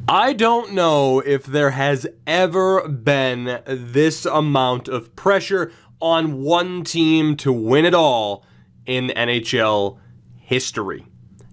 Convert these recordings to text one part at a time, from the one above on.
I don't know if there has ever been this amount of pressure on one team to win it all in NHL history.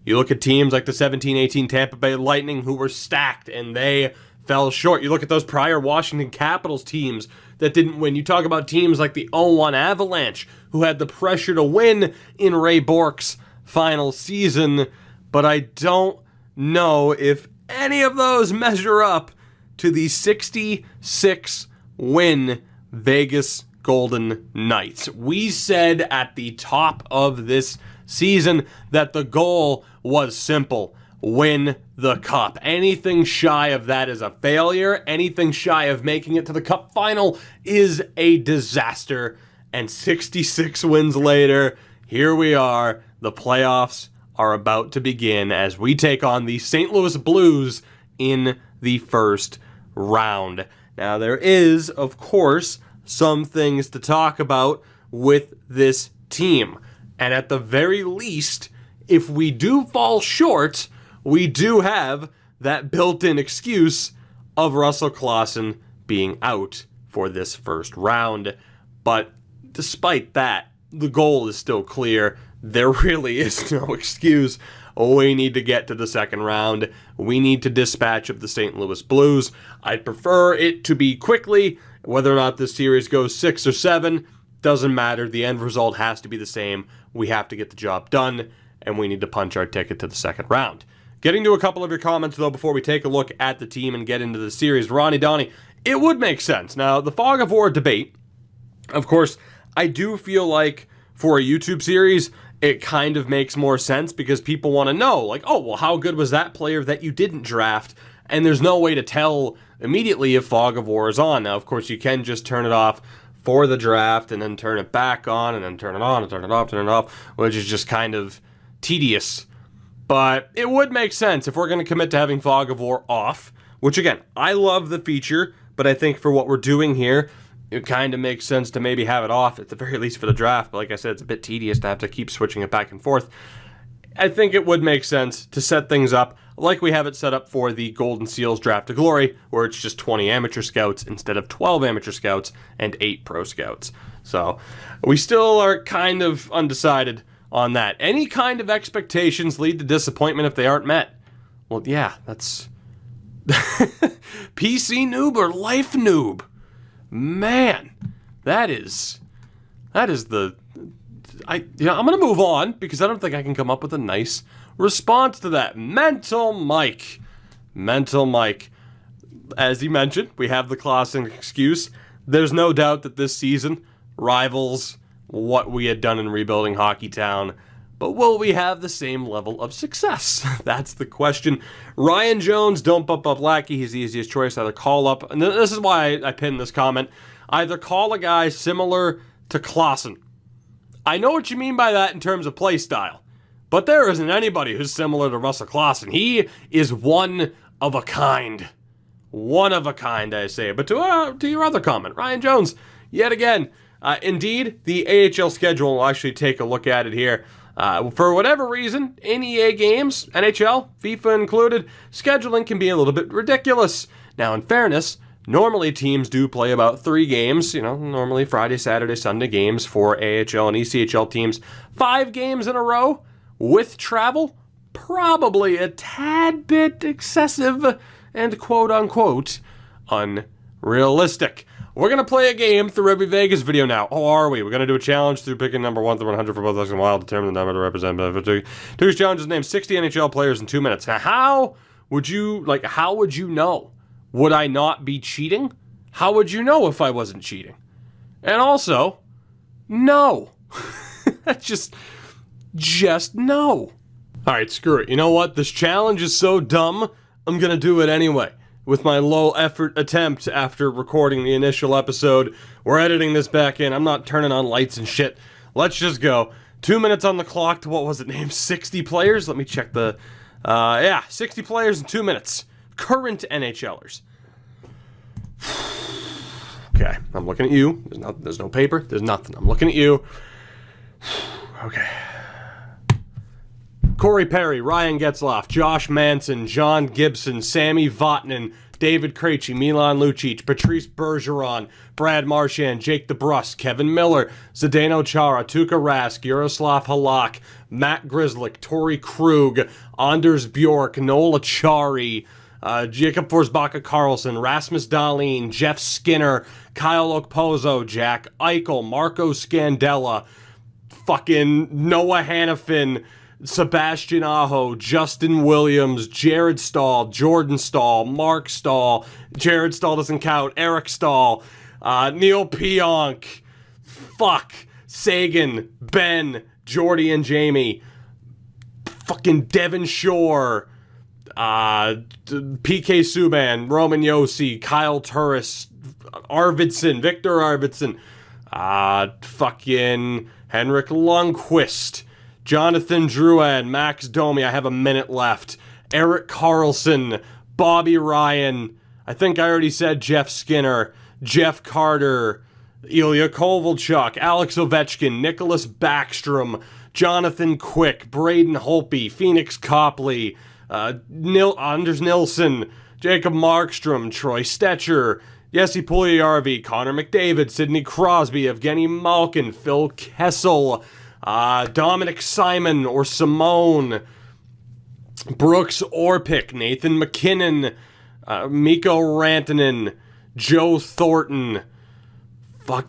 You look at teams like the 17-18 Tampa Bay Lightning, who were stacked and they fell short. You look at those prior Washington Capitals teams that didn't win. You talk about teams like the 0-1 Avalanche, who had the pressure to win in Ray Bourque's final season, but I don't know if any of those measure up to the 66-win Vegas Golden Knights. We said at the top of this season that the goal was simple: win the cup. Anything shy of that is a failure. Anything shy of making it to the cup final is a disaster. And 66 wins later, here we are. The playoffs are about to begin as we take on the St. Louis Blues in the first round. Now, there is, of course, some things to talk about with this team. And at the very least, if we do fall short, we do have that built-in excuse of Russell Claesson being out for this first round. But despite that, the goal is still clear. There really is no excuse. We need to get to the second round. We need to dispatch of the St. Louis Blues. I'd prefer it to be quickly. Whether or not this series goes 6 or 7, doesn't matter. The end result has to be the same. We have to get the job done, and we need to punch our ticket to the second round. Getting to a couple of your comments, though, before we take a look at the team and get into the series. Ronnie Donnie, it would make sense. Now, the Fog of War debate, of course, I do feel like for a YouTube series, it kind of makes more sense because people want to know, like, oh, well, how good was that player that you didn't draft? And there's no way to tell immediately if Fog of War is on. Now, of course, you can just turn it off for the draft and then turn it back on and then turn it on and turn it off, which is just kind of tedious. But it would make sense if we're going to commit to having Fog of War off, which, again, I love the feature, but I think for what we're doing here, it kind of makes sense to maybe have it off, at the very least for the draft. But like I said, it's a bit tedious to have to keep switching it back and forth. I think it would make sense to set things up like we have it set up for the Golden Seals Draft to Glory, where it's just 20 amateur scouts instead of 12 amateur scouts and 8 pro scouts. So we still are kind of undecided on that. Any kind of expectations lead to disappointment if they aren't met. Well, yeah, that's PC noob or life noob. Man, that is the... I'm going to move on because I don't think I can come up with a nice response to that. Mental Mike. As you mentioned, we have the Claesson excuse. There's no doubt that this season rivals what we had done in rebuilding Hockeytown. But will we have the same level of success? That's the question. Ryan Jones, don't bump up Lackey. He's the easiest choice. Either call up, and this is why I pinned this comment, either call a guy similar to Claesson. I know what you mean by that in terms of play style, but there isn't anybody who's similar to Russell Claesson. He is one of a kind. One of a kind, I say. But to your other comment, Ryan Jones, yet again, indeed, the AHL schedule, we'll actually take a look at it here. For whatever reason, in EA games, NHL, FIFA included, scheduling can be a little bit ridiculous. Now, in fairness, normally teams do play about 3 games, normally Friday, Saturday, Sunday games for AHL and ECHL teams. 5 games in a row with travel, probably a tad bit excessive and quote-unquote unrealistic. We're going to play a game through every Vegas video now. Oh, are we? We're going to do a challenge through picking number 1 through 100 for both us and Wild, determine the number to represent. Two's challenge is name 60 NHL players in 2 minutes. Now, how would you know? Would I not be cheating? How would you know if I wasn't cheating? And also, no. just no. All right, screw it. You know what? This challenge is so dumb, I'm going to do it anyway. With my low-effort attempt after recording the initial episode. We're editing this back in. I'm not turning on lights and shit. Let's just go. 2 minutes on the clock to, what was it named? 60 players? Let me check the... 60 players in 2 minutes. Current NHLers. Okay, I'm looking at you. There's no paper. There's nothing. I'm looking at you. Okay. Corey Perry, Ryan Getzlaf, Josh Manson, John Gibson, Sammy Vatanen, David Krejci, Milan Lucic, Patrice Bergeron, Brad Marchand, Jake DeBrusk, Kevin Miller, Zdeno Chara, Tuukka Rask, Yaroslav Halak, Matt Grzelcyk, Torrey Krug, Anders Bjork, Noel Acciari, Jacob Forsbacka-Karlsson, Rasmus Dahlin, Jeff Skinner, Kyle Okposo, Jack Eichel, Marco Scandella, fucking Noah Hannafin, Sebastian Aho, Justin Williams, Jared Stahl, Jordan Stahl, Mark Stahl, Jared Stahl doesn't count, Eric Stahl, Neil Pionk, Sagan, Ben, Jordy and Jamie, fucking Devin Shore, PK Subban, Roman Josi, Kyle Turris, Victor Arvidsson, fucking Henrik Lundqvist, Jonathan Drouin, Max Domi, I have a minute left, Erik Karlsson, Bobby Ryan, I think I already said Jeff Skinner, Jeff Carter, Ilya Kovalchuk, Alex Ovechkin, Nicholas Backstrom, Jonathan Quick, Braden Holtby, Phoenix Copley, Anders Nilsson, Jacob Markstrom, Troy Stetcher, Jesse Puljujarvi, Connor McDavid, Sidney Crosby, Evgeny Malkin, Phil Kessel, Dominic Simon or Simone, Brooks Orpik, Nathan McKinnon, Mikko Rantanen, Joe Thornton, Patrick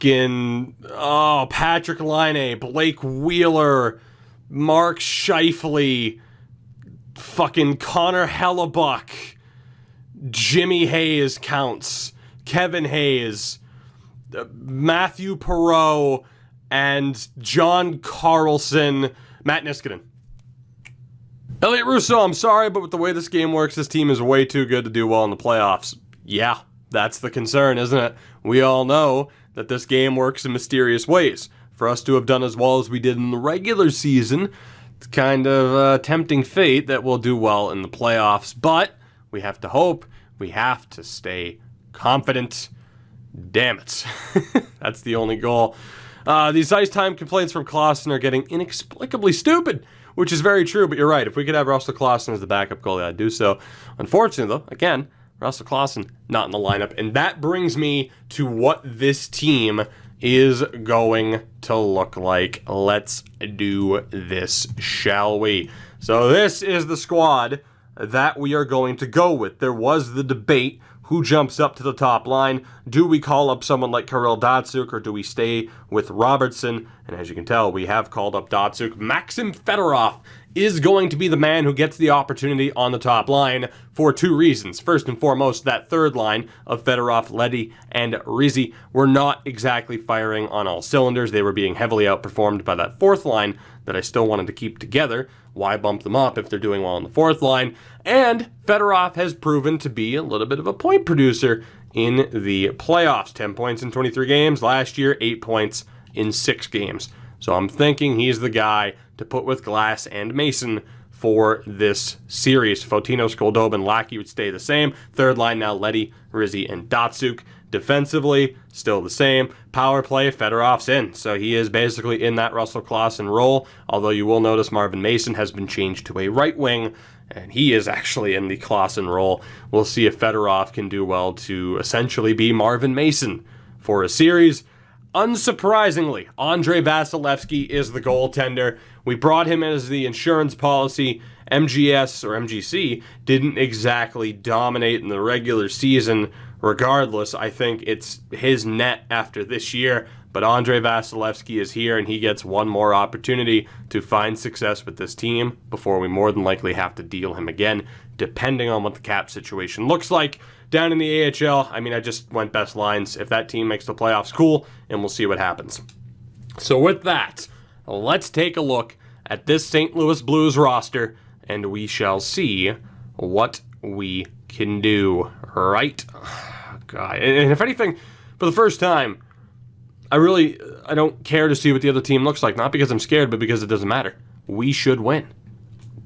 Laine, Blake Wheeler, Mark Scheifele, fucking Connor Hellebuck, Jimmy Hayes counts, Kevin Hayes, Matthew Perreault, and John Carlson, Matt Niskanen. Elliot Russo, I'm sorry, but with the way this game works, this team is way too good to do well in the playoffs. Yeah, that's the concern, isn't it? We all know that this game works in mysterious ways. For us to have done as well as we did in the regular season, it's kind of a tempting fate that we'll do well in the playoffs. But we have to hope. We have to stay confident. Damn it. That's the only goal. These ice time complaints from Clausen are getting inexplicably stupid, which is very true, but you're right. If we could have Russell Clausen as the backup goalie, I'd do so. Unfortunately, though, again, Russell Clausen not in the lineup. And that brings me to what this team is going to look like. Let's do this, shall we? So this is the squad that we are going to go with. There was the debate. Who jumps up to the top line? Do we call up someone like Kirill Datsuk, or do we stay with Robertson? And as you can tell, we have called up Datsuk. Maxim Fedorov is going to be the man who gets the opportunity on the top line for two reasons. First and foremost, that third line of Fedorov, Leddy, and Rizzi were not exactly firing on all cylinders. They were being heavily outperformed by that fourth line that I still wanted to keep together. Why bump them up if they're doing well on the fourth line? And Fedorov has proven to be a little bit of a point producer in the playoffs. 10 points in 23 games. Last year, 8 points in 6 games. So I'm thinking he's the guy to put with Glass and Mason for this series. Fotino, Skoldobin, Lackey would stay the same. Third line now, Leddy, Rizzi, and Datsuk. Defensively, still the same. Power play, Fedorov's in. So he is basically in that Russell Clausen role, although you will notice Marvin Mason has been changed to a right wing, and he is actually in the Clausen role. We'll see if Fedorov can do well to essentially be Marvin Mason for a series. Unsurprisingly, Andrei Vasilevsky is the goaltender. We brought him in as the insurance policy. MGS or MGC didn't exactly dominate in the regular season. Regardless, I think it's his net after this year, but Andrei Vasilevsky is here and he gets one more opportunity to find success with this team before we more than likely have to deal him again, depending on what the cap situation looks like. Down in the AHL, I just went best lines. If that team makes the playoffs, cool, and we'll see what happens. So with that, let's take a look at this St. Louis Blues roster, and we shall see what we can do, right? God. And if anything, for the first time, I don't care to see what the other team looks like. Not because I'm scared, but because it doesn't matter. We should win.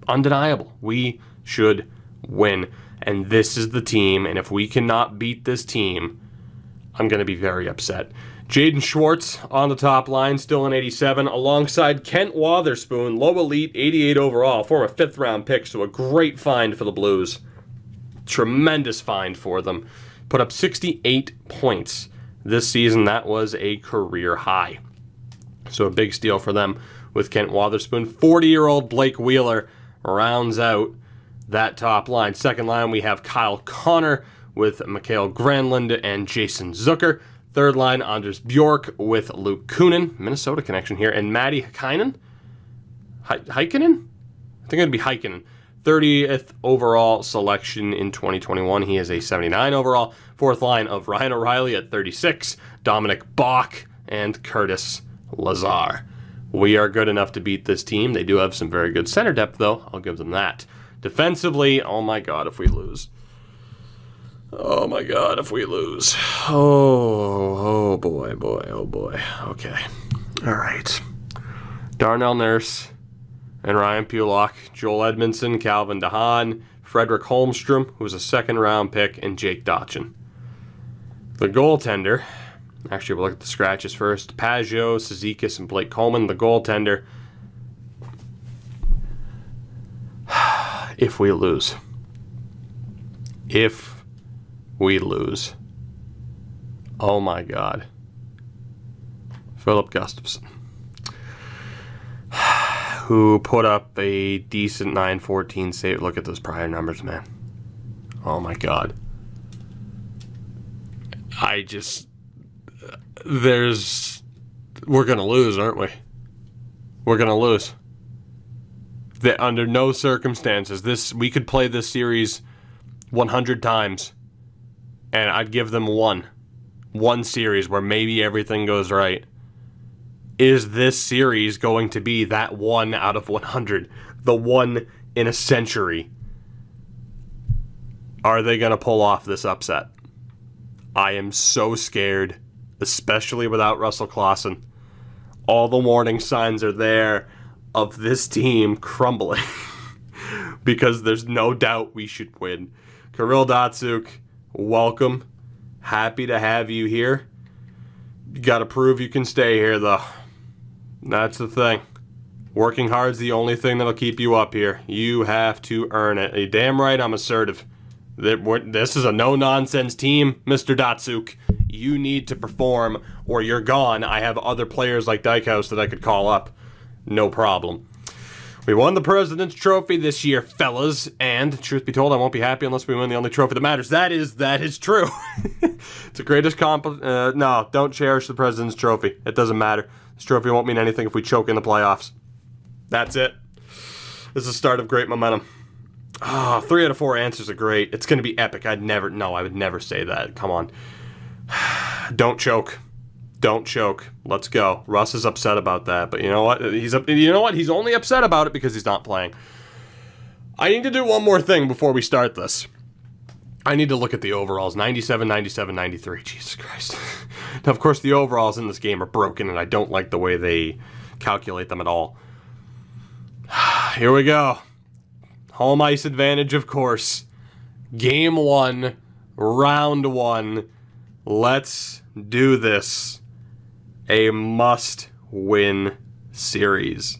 Undeniable. We should win. And this is the team, and if we cannot beat this team, I'm going to be very upset. Jaden Schwartz on the top line, still an 87, alongside Kent Wotherspoon, low elite, 88 overall, former 5th-round pick, so a great find for the Blues. Tremendous find for them. Put up 68 points this season. That was a career high. So a big steal for them with Kent Wotherspoon. 40-year-old Blake Wheeler rounds out that top line. Second line, we have Kyle Connor with Mikael Granlund and Jason Zucker. Third line, Anders Bjork with Luke Kunin. Minnesota connection here. And Matty Heikkinen? Heikkinen? I think it'd be Heikkinen. 30th overall selection in 2021. He is a 79 overall. Fourth line of Ryan O'Reilly at 36. Dominic Bach and Curtis Lazar. We are good enough to beat this team. They do have some very good center depth, though. I'll give them that. Defensively, oh my God, if we lose. Oh my God, if we lose. Oh boy. Okay. All right. Darnell Nurse and Ryan Pulock, Joel Edmondson, Calvin DeHaan, Frederick Holmstrom, who was a 2nd-round pick, and Jake Dotchin. The goaltender, actually we'll look at the scratches first. Pageau, Cizikas, and Blake Coleman. The goaltender, if we lose. Oh my God. Philip Gustafson, who put up a decent 914 save. Look at those prior numbers, man. Oh my God. We're going to lose, aren't we? We're going to lose. Under no circumstances, we could play this series 100 times, and I'd give them one series where maybe everything goes right. Is this series going to be that 1 out of 100? The 1 in a century? Are they going to pull off this upset? I am so scared, especially without Russell Clausen. All the warning signs are there of this team crumbling because there's no doubt we should win. Kirill Datsuk, welcome. Happy to have you here. You got to prove you can stay here, though. That's the thing. Working hard's the only thing that'll keep you up here. You have to earn it. You're damn right I'm assertive. This is a no-nonsense team, Mr. Datsuk. You need to perform or you're gone. I have other players like Dykhouse that I could call up. No problem. We won the President's Trophy this year, fellas, and truth be told, I won't be happy unless we win the only trophy that matters. That is true. It's the greatest no, don't cherish the President's Trophy. It doesn't matter. This trophy won't mean anything if we choke in the playoffs. That's it. This is the start of great momentum. 3 out of 4 answers are great. It's going to be epic. I would never say that. Come on. Don't choke. Don't choke. Let's go. Russ is upset about that, but you know what? He's only upset about it because he's not playing. I need to do one more thing before we start this. I need to look at the overalls. 97, 97, 93. Jesus Christ. Now, of course, the overalls in this game are broken, and I don't like the way they calculate them at all. Here we go. Home ice advantage, of course. Game 1, round 1. Let's do this. A must-win series.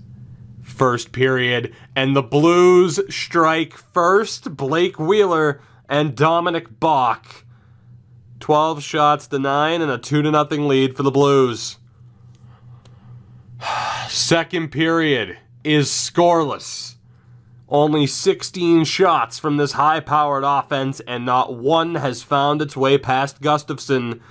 First period, and the Blues strike first. Blake Wheeler and Dominic Bach. 12 shots to 9 and a 2-0 lead for the Blues. Second period is scoreless. Only 16 shots from this high-powered offense, and not one has found its way past Gustafson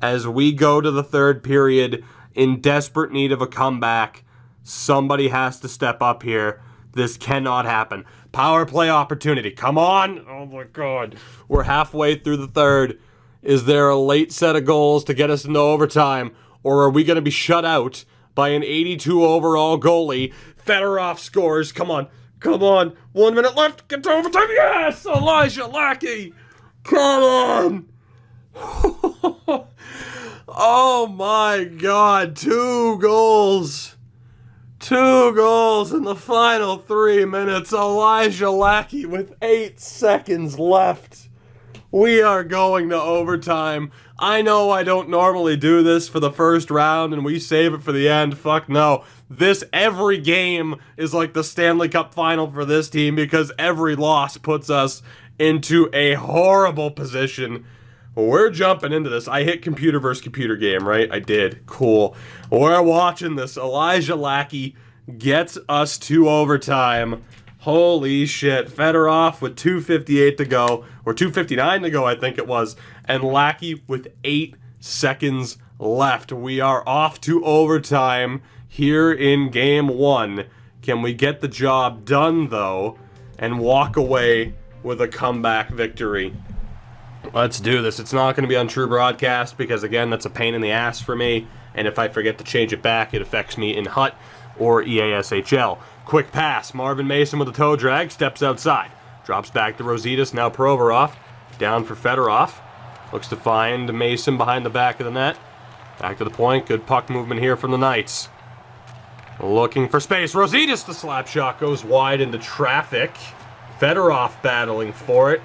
as we go to the third period in desperate need of a comeback. Somebody has to step up here. This cannot happen. Power play opportunity. Come on. Oh, my God. We're halfway through the third. Is there a late set of goals to get us into overtime, or are we going to be shut out by an 82 overall goalie? Fedorov scores. Come on. Come on. 1 minute left. Get to overtime. Yes! Elijah Lackey. Come on. Oh, my God. 2 goals. 2 goals in the final 3 minutes. Elijah Lackey with 8 seconds left. We are going to overtime. I know I don't normally do this for the first round and we save it for the end. Fuck no. Every game is like the Stanley Cup final for this team because every loss puts us into a horrible position. We're jumping into this. I hit computer versus computer game, right? I did. Cool. We're watching this. Elijah Lackey gets us to overtime. Holy shit. Fedorov with 2:58 to go, or 2:59 to go, I think it was, and Lackey with 8 seconds left. We are off to overtime here in Game 1. Can we get the job done, though, and walk away with a comeback victory? Let's do this. It's not going to be on True Broadcast because, again, that's a pain in the ass for me, and if I forget to change it back, it affects me in HUT or EASHL. Quick pass. Marvin Mason with a toe drag. Steps outside. Drops back to Rositas. Now Provorov. Down for Fedorov. Looks to find Mason behind the back of the net. Back to the point. Good puck movement here from the Knights. Looking for space. Rositas, the slap shot goes wide into traffic. Fedorov battling for it.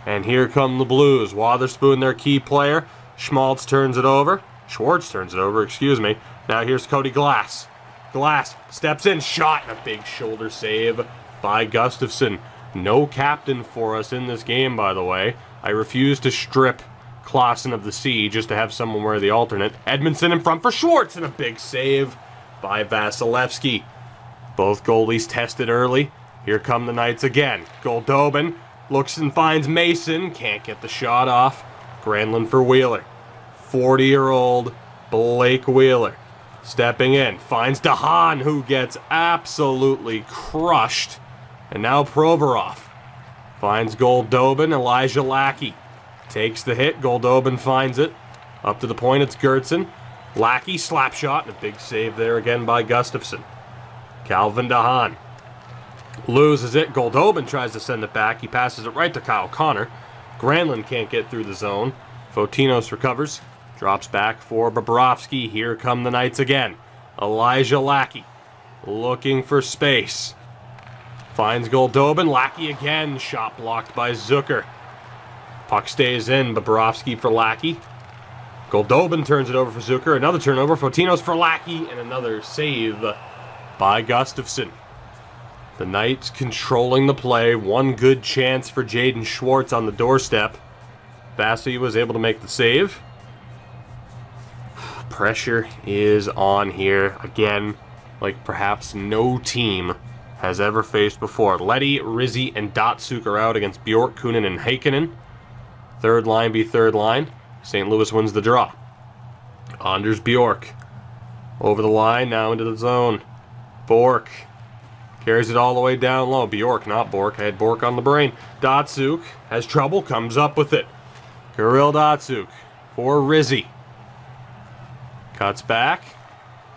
And here come the Blues. Wotherspoon, their key player. Schwartz turns it over. Excuse me. Now here's Cody Glass. Glass steps in, shot, and a big shoulder save by Gustafsson. No captain for us in this game, by the way. I refuse to strip Clausen of the C just to have someone wear the alternate. Edmondson in front for Schwartz, and a big save by Vasilevsky. Both goalies tested early. Here come the Knights again. Goldobin looks and finds Mason. Can't get the shot off. Granlund for Wheeler. 40-year-old Blake Wheeler. Stepping in, finds DeHaan, who gets absolutely crushed. And now Provorov finds Goldobin. Elijah Lackey takes the hit. Goldobin finds it. Up to the point, it's Gertson. Lackey, slap shot, and a big save there again by Gustafsson. Calvin DeHaan loses it. Goldobin tries to send it back. He passes it right to Kyle Connor. Granlund can't get through the zone. Fotinos recovers. Drops back for Bobrovsky. Here come the Knights again. Elijah Lackey looking for space. Finds Goldobin. Lackey again. Shot blocked by Zucker. Puck stays in. Bobrovsky for Lackey. Goldobin turns it over for Zucker. Another turnover. Fotinos for Lackey. And another save by Gustafsson. The Knights controlling the play. One good chance for Jaden Schwartz on the doorstep. Vasily was able to make the save. Pressure is on here again, like perhaps no team has ever faced before. Leddy, Rizzi, and Datsuk are out against Bjork, Kunin, and Heikkinen. Third line be third line. St. Louis wins the draw. Anders Bjork over the line, now into the zone. Bork carries it all the way down low. Bjork, not Bork. I had Bork on the brain. Datsuk has trouble, comes up with it. Kirill Datsuk for Rizzi. Cuts back.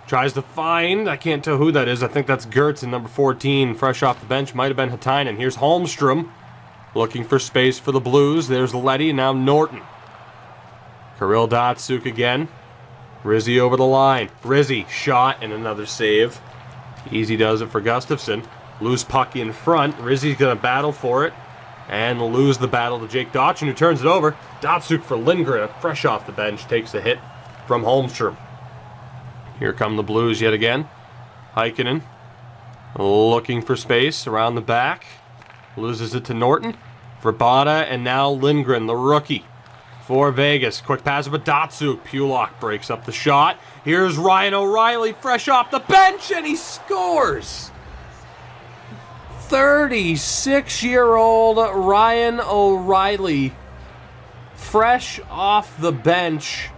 Tries to find. I can't tell who that is. I think that's Gertz, number 14, fresh off the bench. Might have been Hatainen. Here's Holmstrom looking for space for the Blues. There's Leddy, and now Norton. Kirill Datsuk again. Rizzi over the line. Rizzi, shot, and another save. Easy does it for Gustafsson. Loose puck in front. Rizzi's going to battle for it. And lose the battle to Jake Dotchin, who turns it over. Datsuk for Lindgren, fresh off the bench, takes the hit from Holmstrom. Here come the Blues yet again. Heikkinen looking for space around the back. Loses it to Norton. Verbata, and now Lindgren, the rookie, for Vegas. Quick pass with Datsuk. Pulock breaks up the shot. Here's Ryan O'Reilly, fresh off the bench, and he scores! 36-year-old Ryan O'Reilly, fresh off the bench.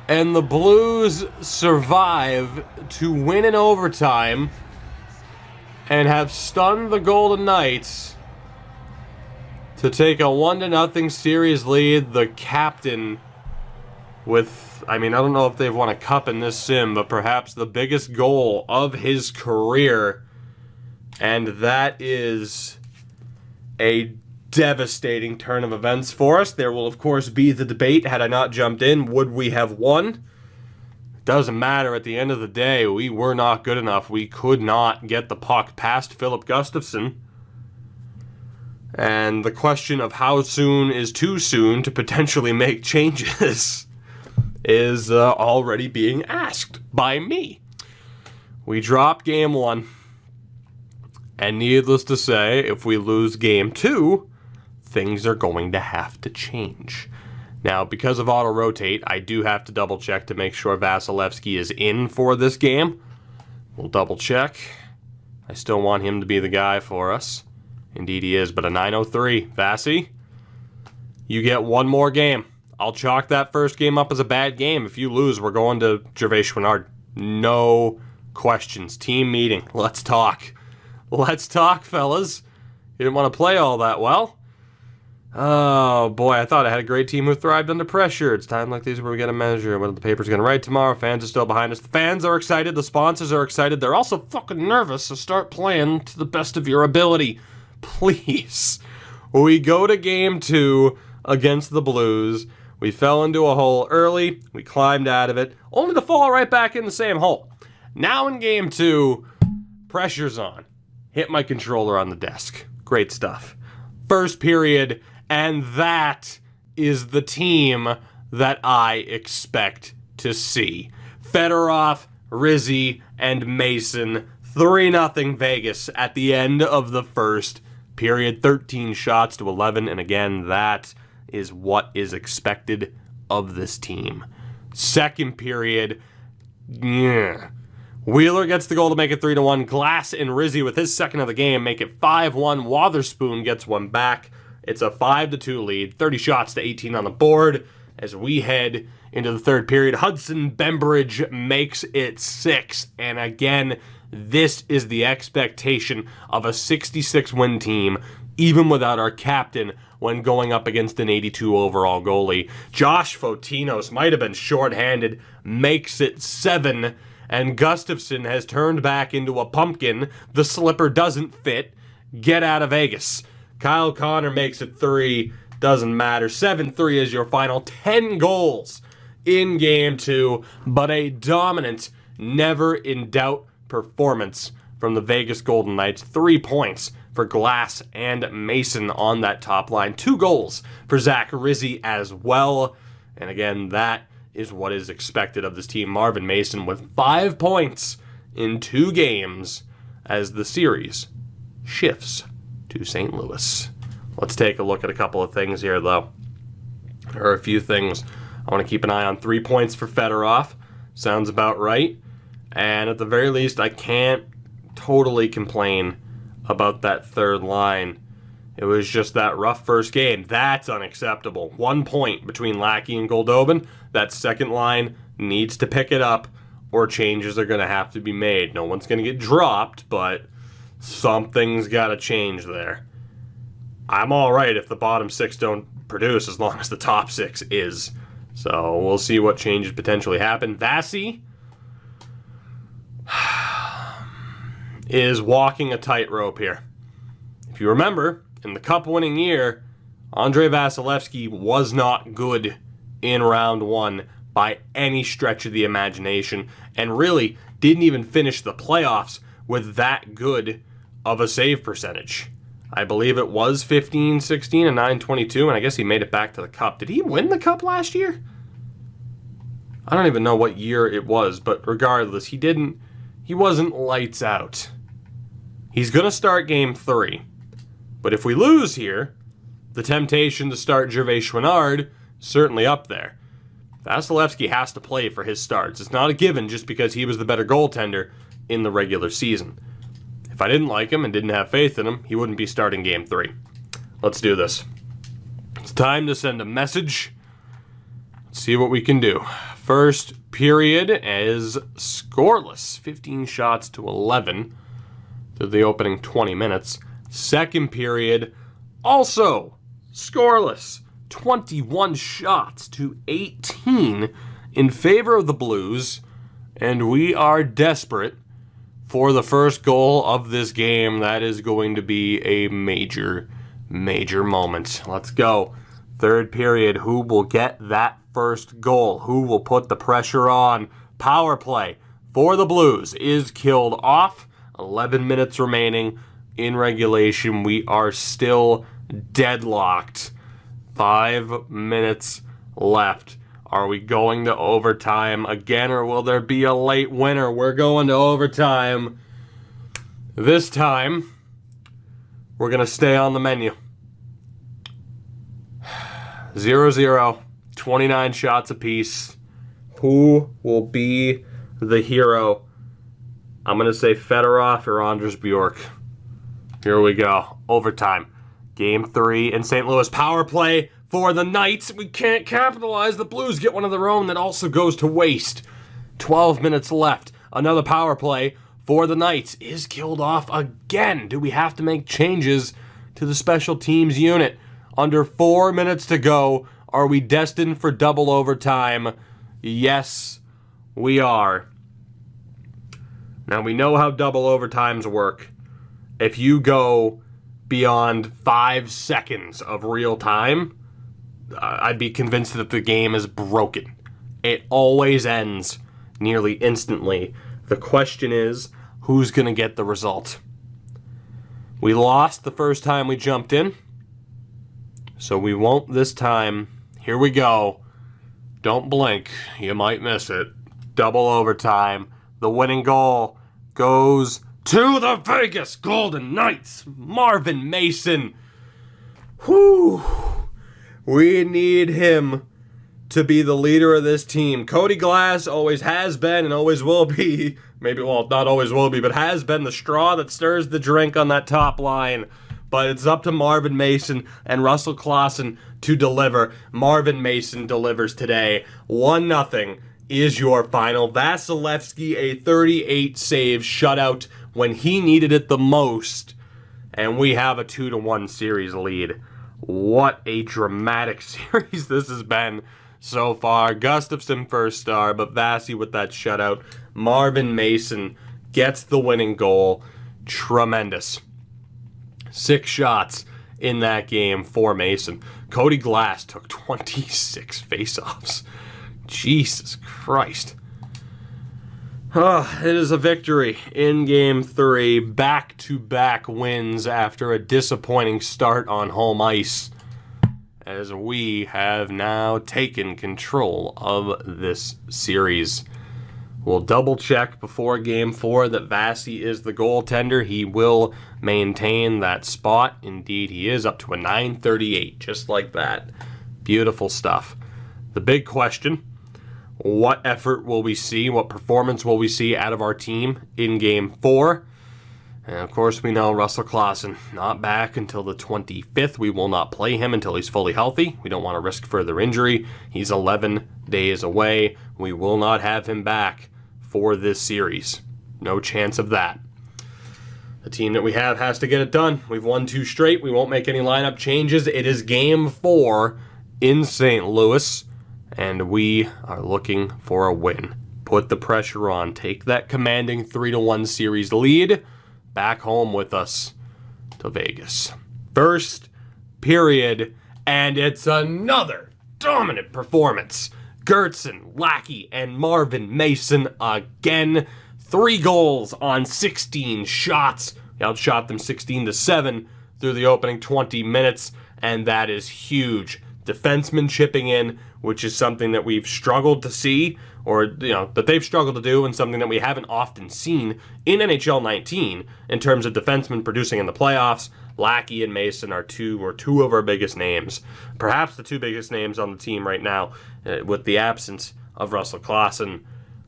And the Blues survive to win in overtime and have stunned the Golden Knights to take a 1-0 series lead. The captain with, I don't know if they've won a cup in this sim, but perhaps the biggest goal of his career. And that is a devastating turn of events for us. There will, of course, be the debate, had I not jumped in, would we have won? It doesn't matter. At the end of the day, we were not good enough. We could not get the puck past Philip Gustafsson. And the question of how soon is too soon to potentially make changes is already being asked by me. We dropped game 1. And needless to say, if we lose game 2, things are going to have to change. Now, because of auto-rotate, I do have to double-check to make sure Vasilevsky is in for this game. We'll double-check. I still want him to be the guy for us. Indeed he is, but a 9:03. Vasi, you get one more game. I'll chalk that first game up as a bad game. If you lose, we're going to Gervais Chouinard. No questions. Team meeting. Let's talk. Let's talk, fellas. You didn't want to play all that well. Oh, boy, I thought I had a great team who thrived under pressure. It's time like these where we got to measure what the paper's going to write tomorrow. Fans are still behind us. The fans are excited. The sponsors are excited. They're also fucking nervous, so start playing to the best of your ability. Please. We go to game 2 against the Blues. We fell into a hole early. We climbed out of it, only to fall right back in the same hole. Now in game 2, pressure's on. Hit my controller on the desk. Great stuff. First period, and that is the team that I expect to see. Fedorov, Rizzi, and Mason, 3-0 Vegas at the end of the first period. 13 shots to 11, and again, that is what is expected of this team. Second period, Wheeler gets the goal to make it 3-1. Glass and Rizzi with his second of the game make it 5-1. Wotherspoon gets one back. It's a 5-2 lead. 30 shots to 18 on the board as we head into the third period. Hudson Bembridge makes it 6. And again, this is the expectation of a 66-win team, even without our captain, when going up against an 82 overall goalie. Josh Fotinos might have been shorthanded, makes it 7. And Gustafsson has turned back into a pumpkin. The slipper doesn't fit. Get out of Vegas. Kyle Connor makes it 3. Doesn't matter. 7-3 is your final. 10 goals in game 2. But a dominant, never in doubt performance from the Vegas Golden Knights. 3 points for Glass and Mason on that top line. 2 goals for Zach Rizzi as well. And again, that is what is expected of this team. Marvin Mason with 5 points in 2 games as the series shifts to St. Louis. Let's take a look at a couple of things here, though. There are a few things. I want to keep an eye on. 3 points for Fedorov. Sounds about right. And at the very least, I can't totally complain about that third line. It was just that rough first game. That's unacceptable. 1 point between Lackey and Goldobin. That second line needs to pick it up, or changes are going to have to be made. No one's going to get dropped, but something's got to change there. I'm all right if the bottom 6 don't produce, as long as the top 6 is. So we'll see what changes potentially happen. Vasi is walking a tightrope here. If you remember, in the Cup-winning year, Andrei Vasilevsky was not good in round 1 by any stretch of the imagination, and really didn't even finish the playoffs with that good of a save percentage. I believe it was 15-16 and 9-22, and I guess he made it back to the Cup. Did he win the Cup last year? I don't even know what year it was, but regardless, he wasn't lights out. He's going to start game 3. But if we lose here, the temptation to start Gervais Chouinard certainly up there. Vasilevsky has to play for his starts. It's not a given just because he was the better goaltender in the regular season. If I didn't like him and didn't have faith in him, he wouldn't be starting game 3. Let's do this. It's time to send a message. Let's see what we can do. First period is scoreless. 15 shots to 11 through the opening 20 minutes. Second period, also scoreless. 21 shots to 18 in favor of the Blues. And we are desperate for the first goal of this game. That is going to be a major, major moment. Let's go. Third period, who will get that first goal? Who will put the pressure on? Power play for the Blues is killed off. 11 minutes remaining in regulation. We are still deadlocked. 5 minutes left. Are we going to overtime again, or will there be a late winner? We're going to overtime. This time, we're going to stay on the menu. 0-0, 29 shots apiece. Who will be the hero? I'm going to say Fedorov or Anders Bjork. Here we go. Overtime. Game 3 in St. Louis. Power play for the Knights. We can't capitalize. The Blues get one of their own that also goes to waste. 12 minutes left. Another power play for the Knights is killed off again. Do we have to make changes to the special teams unit? Under 4 minutes to go. Are we destined for double overtime? Yes, we are. Now, we know how double overtimes work. If you go beyond 5 seconds of real time, I'd be convinced that the game is broken. It always ends nearly instantly. The question is, who's going to get the result? We lost the first time we jumped in, so we won't this time. Here we go. Don't blink. You might miss it. Double overtime. The winning goal goes to the Vegas Golden Knights. Marvin Mason. Whew. We need him to be the leader of this team. Cody Glass always has been and always will be. Maybe, well, not always will be, but has been the straw that stirs the drink on that top line. But it's up to Marvin Mason and Russell Clausen to deliver. Marvin Mason delivers today. 1-0 is your final. Vasilevsky, a 38-save shutout when he needed it the most. And we have a 2-1 series lead. What a dramatic series this has been so far. Gustafsson first star, but Vasi with that shutout. Marvin Mason gets the winning goal. Tremendous. 6 shots in that game for Mason. Cody Glass took 26 faceoffs. Jesus Christ. It is a victory in Game 3. Back-to-back wins after a disappointing start on home ice, as we have now taken control of this series. We'll double-check before Game 4 that Vasi is the goaltender. He will maintain that spot. Indeed, he is up to a .938, just like that. Beautiful stuff. The big question, what effort will we see? What performance will we see out of our team in Game 4? And of course, we know Russell Clausen not back until the 25th. We will not play him until he's fully healthy. We don't want to risk further injury. He's 11 days away. We will not have him back for this series. No chance of that. The team that we have has to get it done. We've won 2 straight. We won't make any lineup changes. It is Game 4 in St. Louis, and we are looking for a win. Put the pressure on. Take that commanding 3-1 series lead back home with us to Vegas. First period, and it's another dominant performance. Gertson, Lackey, and Marvin Mason again. 3 goals on 16 shots. We outshot them 16-7 through the opening 20 minutes, and that is huge. Defensemen chipping in, which is something that we've struggled to see, or that they've struggled to do, and something that we haven't often seen in NHL 19 in terms of defensemen producing in the playoffs. Lackey and Mason are two of our biggest names. Perhaps the 2 biggest names on the team right now. With the absence of Russell Clausen,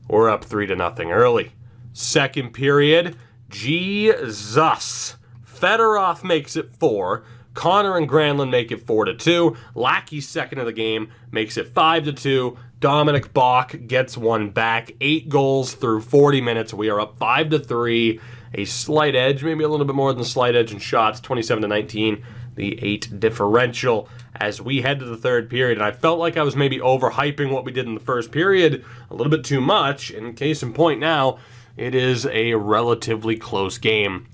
we're up 3-0 early. Second period, Jesus. Fedorov makes it 4. Connor and Granlund make it 4-2. Lackey's second of the game makes it 5-2. Dominic Bach gets one back. 8 goals through 40 minutes. We are up 5-3. A slight edge, maybe a little bit more than a slight edge in shots, 27-19. The 8 differential as we head to the third period. And I felt like I was maybe overhyping what we did in the first period a little bit too much. And case in point now, it is a relatively close game.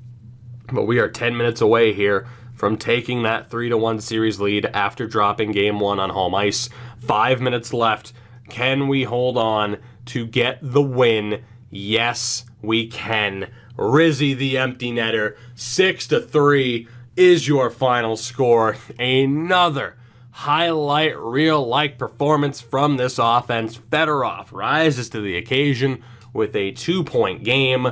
But we are 10 minutes away here from taking that 3-1 series lead after dropping Game 1 on home ice. 5 minutes left. Can we hold on to get the win? Yes, we can. Rizzy the empty netter. 6-3 is your final score. Another highlight reel-like performance from this offense. Fedorov rises to the occasion with a 2-point game,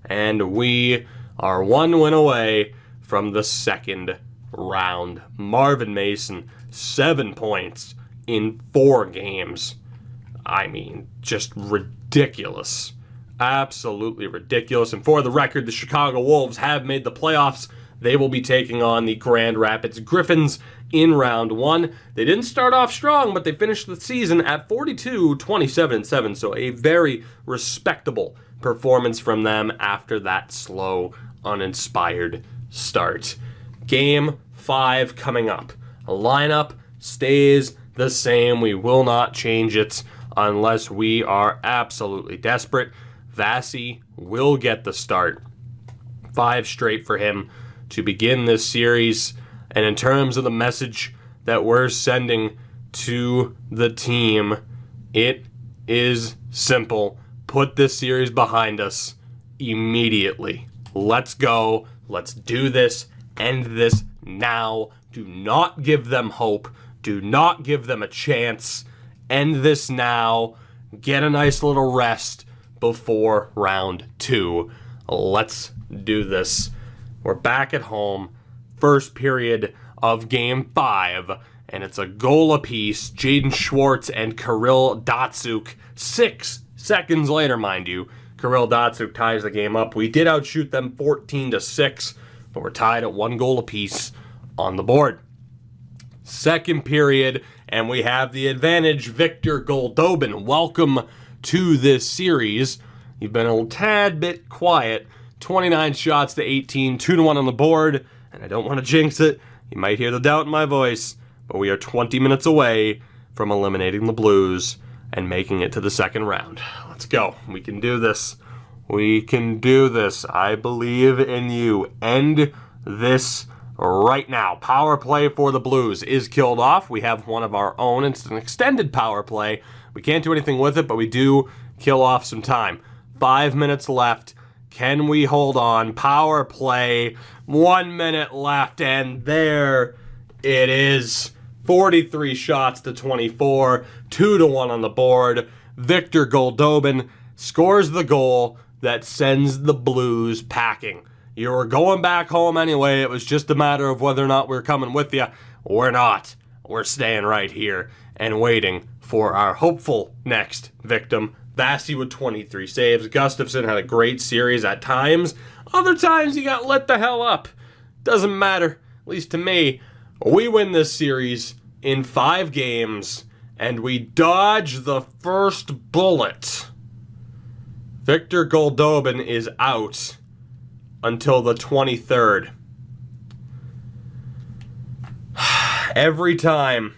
and we are 1 win away from the second round. Marvin Mason, 7 points in 4 games. I mean, just ridiculous. Absolutely ridiculous. And for the record, the Chicago Wolves have made the playoffs. They will be taking on the Grand Rapids Griffins in round 1. They didn't start off strong, but they finished the season at 42-27-7, so a very respectable performance from them after that slow, uninspired start. Game 5 coming up. A lineup stays the same. We will not change it unless we are absolutely desperate. Vasi will get the start. 5 straight for him to begin this series. And in terms of the message that we're sending to the team, it is simple. Put this series behind us immediately. Let's go. Let's do this. End this now. Do not give them hope. Do not give them a chance. End this now. Get a nice little rest before round 2. Let's do this. We're back at home. First period of game 5. And it's a goal apiece. Jaden Schwartz and Kirill Datsuk. 6 seconds later, mind you, Kirill Datsuk ties the game up. We did outshoot them 14-6, but we're tied at 1 goal apiece on the board. Second period, and we have the advantage. Victor Goldobin, welcome to this series. You've been a tad bit quiet. 29 shots to 18, 2-1 on the board, and I don't want to jinx it. You might hear the doubt in my voice, but we are 20 minutes away from eliminating the Blues and making it to the second round. Let's go. We can do this. We can do this. I believe in you. End this right now. Power play for the Blues is killed off. We have one of our own. It's an extended power play. We can't do anything with it, but we do kill off some time. 5 minutes left. Can we hold on? Power play. 1 minute left, and there it is. 43 shots to 24. 2-1 on the board. Victor Goldobin scores the goal that sends the Blues packing. You were going back home anyway. It was just a matter of whether or not we're coming with you. We're not. We're staying right here and waiting for our hopeful next victim. Vasi with 23 saves. Gustafsson had a great series at times. Other times he got lit the hell up. Doesn't matter, at least to me. We win this series in 5 games, and we dodge the first bullet. Victor Goldobin is out until the 23rd. Every time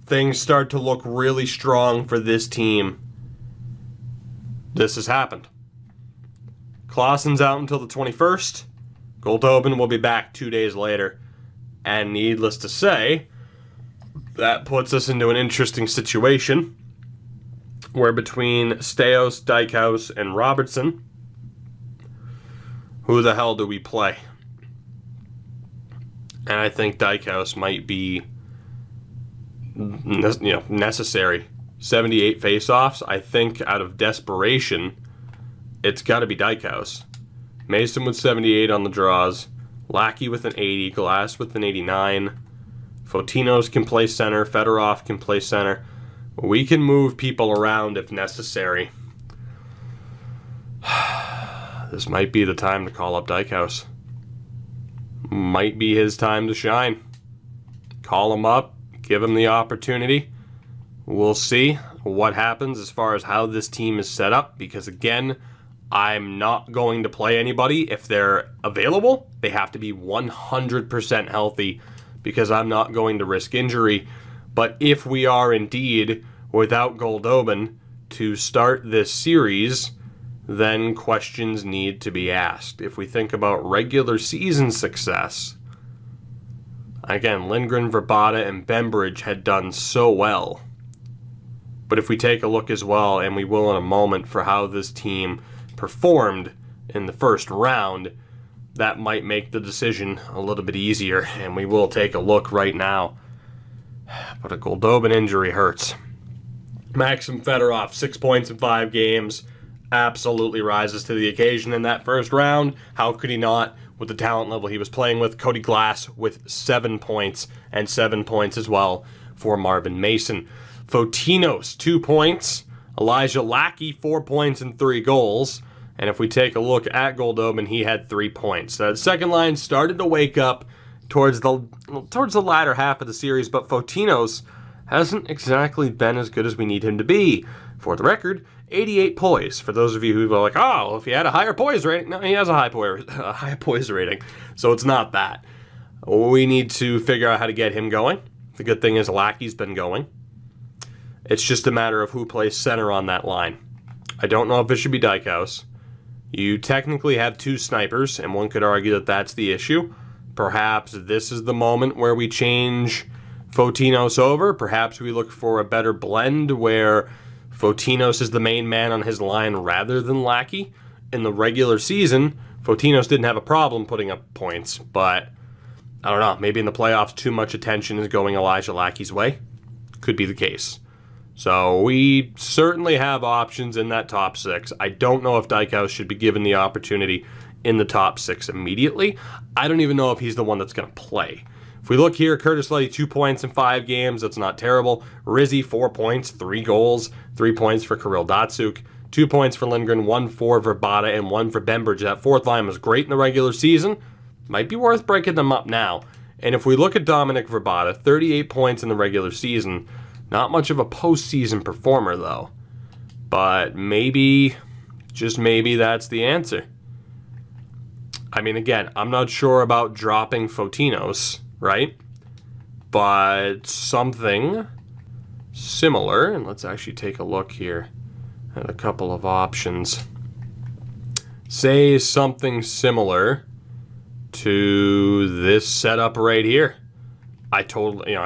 things start to look really strong for this team, this has happened. Clausen's out until the 21st. Goldobin will be back 2 days later. And needless to say, that puts us into an interesting situation where between Steos, Dykhouse, and Robertson, who the hell do we play? And I think Dykhouse might be necessary. 78 faceoffs. I think out of desperation, it's got to be Dykhouse. Mason with 78 on the draws. Lackey with an 80. Glass with an 89. Fotinos can play center. Fedorov can play center. We can move people around if necessary. This might be the time to call up Dykhouse. Might be his time to shine. Call him up. Give him the opportunity. We'll see what happens as far as how this team is set up, because again, I'm not going to play anybody if they're available. They have to be 100% healthy because I'm not going to risk injury. But if we are indeed without Goldobin to start this series, then questions need to be asked. If we think about regular season success, again, Lindgren, Verbata, and Bembridge had done so well. But if we take a look as well, and we will in a moment, for how this team performed in the first round, that might make the decision a little bit easier, and we will take a look right now. But a Goldobin injury hurts. Maxim Fedorov, 6 points in 5 games, absolutely rises to the occasion in that first round. How could he not, with the talent level he was playing with? Cody Glass with 7 points, and 7 points as well for Marvin Mason. Fotinos, 2 points. Elijah Lackey, 4 points and 3 goals. And if we take a look at Goldobin, he had 3 points. The second line started to wake up towards the latter half of the series, but Fotinos hasn't exactly been as good as we need him to be. For the record, 88 poise. For those of you who are like, oh, if he had a higher poise rating. No, he has a high poise rating, so it's not that. We need to figure out how to get him going. The good thing is Lackey's been going. It's just a matter of who plays center on that line. I don't know if it should be Dykhouse. You technically have 2 snipers, and one could argue that that's the issue. Perhaps this is the moment where we change Fotinos over. Perhaps we look for a better blend where Fotinos is the main man on his line rather than Lackey. In the regular season, Fotinos didn't have a problem putting up points, but I don't know, maybe in the playoffs too much attention is going Elijah Lackey's way. Could be the case. So we certainly have options in that top 6. I don't know if Dykhouse should be given the opportunity in the top 6 immediately. I don't even know if he's the one that's going to play. If we look here, Curtis Leddy, 2 points in 5 games. That's not terrible. Rizzy, 4 points, 3 goals, 3 points for Kirill Datsuk, 2 points for Lindgren, 1 for Verbata, and 1 for Bembridge. That fourth line was great in the regular season. Might be worth breaking them up now. And if we look at Dominic Verbata, 38 points in the regular season. Not much of a postseason performer, though. But maybe, just maybe, that's the answer. I mean, again, I'm not sure about dropping Fotinos, right? But something similar, and let's actually take a look here at a couple of options. Say something similar to this setup right here. I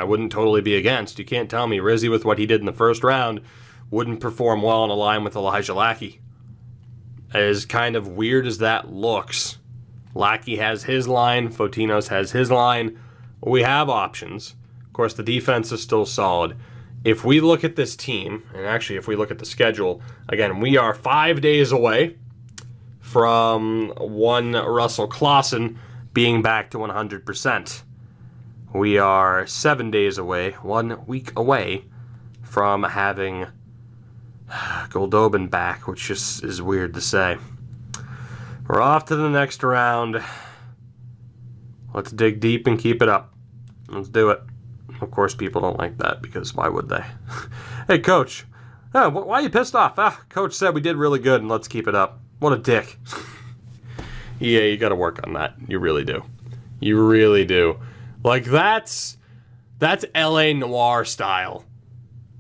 wouldn't totally be against. You can't tell me Rizzy, with what he did in the first round, wouldn't perform well on a line with Elijah Lackey. As kind of weird as that looks, Lackey has his line, Fotinos has his line. We have options. Of course, the defense is still solid. If we look at this team, and actually if we look at the schedule, again, we are 5 days away from one Russell Clausen being back to 100%. We are 7 days away, 1 week away from having Goldobin back, which just is weird to say. We're off to the next round. Let's dig deep and keep it up. Let's do it. Of course, people don't like that, because why would they? Hey, coach. Oh, why are you pissed off? Coach said we did really good, and let's keep it up. What a dick. Yeah, you got to work on that. You really do. You really do. Like, that's LA Noire style,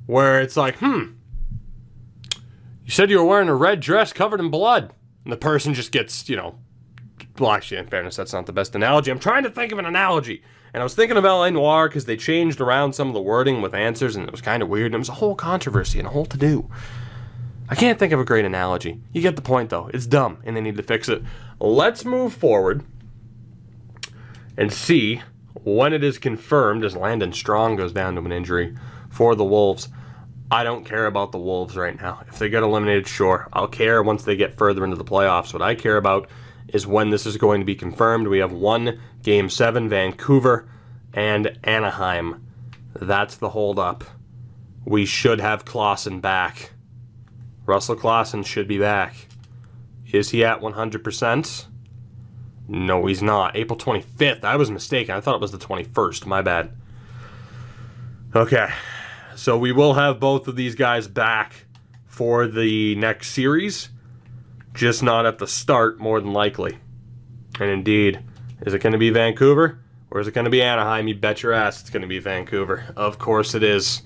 where it's like, you said you were wearing a red dress covered in blood. And the person just gets, well, actually, in fairness, that's not the best analogy. I'm trying to think of an analogy. And I was thinking of LA Noire because they changed around some of the wording with answers, and it was kind of weird. And it was a whole controversy and a whole to-do. I can't think of a great analogy. You get the point, though. It's dumb, and they need to fix it. Let's move forward and see when it is confirmed as Landon Strong goes down to an injury for the Wolves. I don't care about the Wolves right now. If they get eliminated, sure. I'll care once they get further into the playoffs. What I care about is when this is going to be confirmed. We have one Game 7, Vancouver and Anaheim. That's the holdup. We should have Clausen back. Russell Clausen should be back. Is he at 100%? No, he's not. April 25th. I was mistaken. I thought it was the 21st. My bad. Okay. So we will have both of these guys back for the next series. Just not at the start, more than likely. And indeed, is it going to be Vancouver? Or is it going to be Anaheim? You bet your ass it's going to be Vancouver. Of course it is.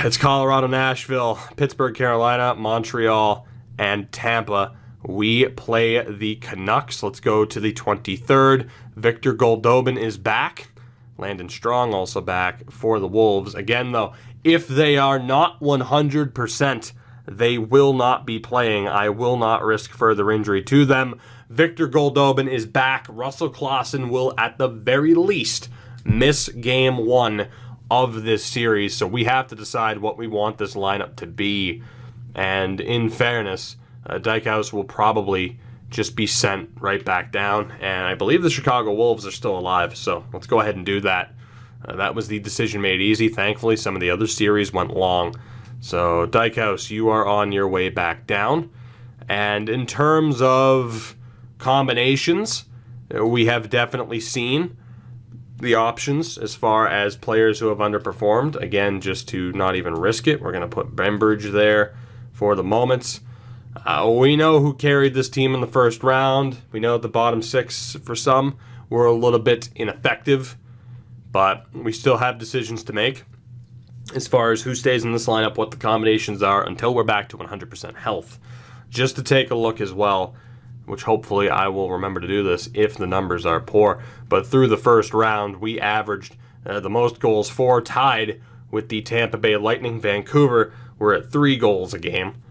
It's Colorado, Nashville, Pittsburgh, Carolina, Montreal, and Tampa. We play the Canucks. Let's go to the 23rd. Victor Goldobin is back. Landon Strong also back for the Wolves. Again, though, if they are not 100% they will not be playing. I will not risk further injury to them. Victor Goldobin is back. Russell Clausen will, at the very least, miss game 1 of this series. So we have to decide what we want this lineup to be. And in fairness, Dykhouse will probably just be sent right back down. And I believe the Chicago Wolves are still alive. So let's go ahead and do that. That was the decision made easy. Thankfully, some of the other series went long. So Dykhouse, you are on your way back down. And in terms of combinations, we have definitely seen the options as far as players who have underperformed. Again, just to not even risk it, we're going to put Bembridge there for the moment. We know who carried this team in the first round. We know the bottom 6 for some were a little bit ineffective, but we still have decisions to make as far as who stays in this lineup, what the combinations are, until we're back to 100% health. Just to take a look as well, which hopefully I will remember to do this if the numbers are poor. But through the first round, we averaged the most goals for, tied with the Tampa Bay Lightning. Vancouver were at 3 goals a game.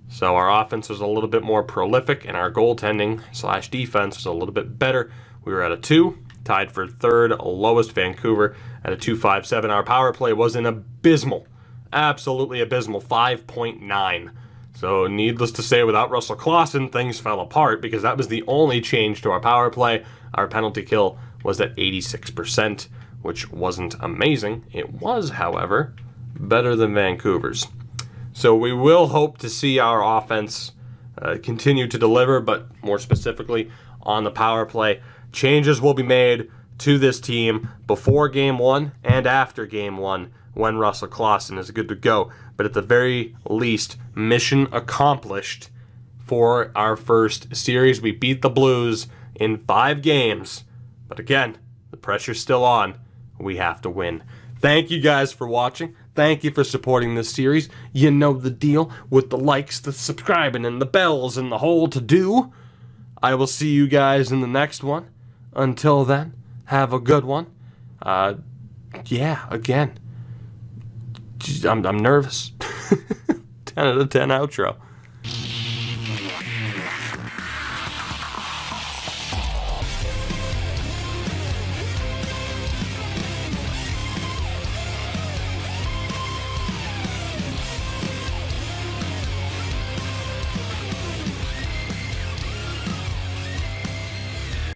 So our offense was a little bit more prolific, and our goaltending/defense was a little bit better. We were at a 2, tied for 3rd lowest, Vancouver at a 2.57. Our power play was an abysmal, absolutely abysmal, 5.9. So needless to say, without Russell Clausen, things fell apart because that was the only change to our power play. Our penalty kill was at 86%, which wasn't amazing. It was, however, better than Vancouver's. So we will hope to see our offense continue to deliver, but more specifically on the power play. Changes will be made to this team before Game 1 and after Game 1 when Russell Clausen is good to go. But at the very least, mission accomplished for our first series. We beat the Blues in 5 games. But again, the pressure's still on. We have to win. Thank you guys for watching. Thank you for supporting this series. You know the deal with the likes, the subscribing, and the bells, and the whole to-do. I will see you guys in the next one. Until then, have a good one. Yeah, again, I'm nervous. 10 out of 10 outro.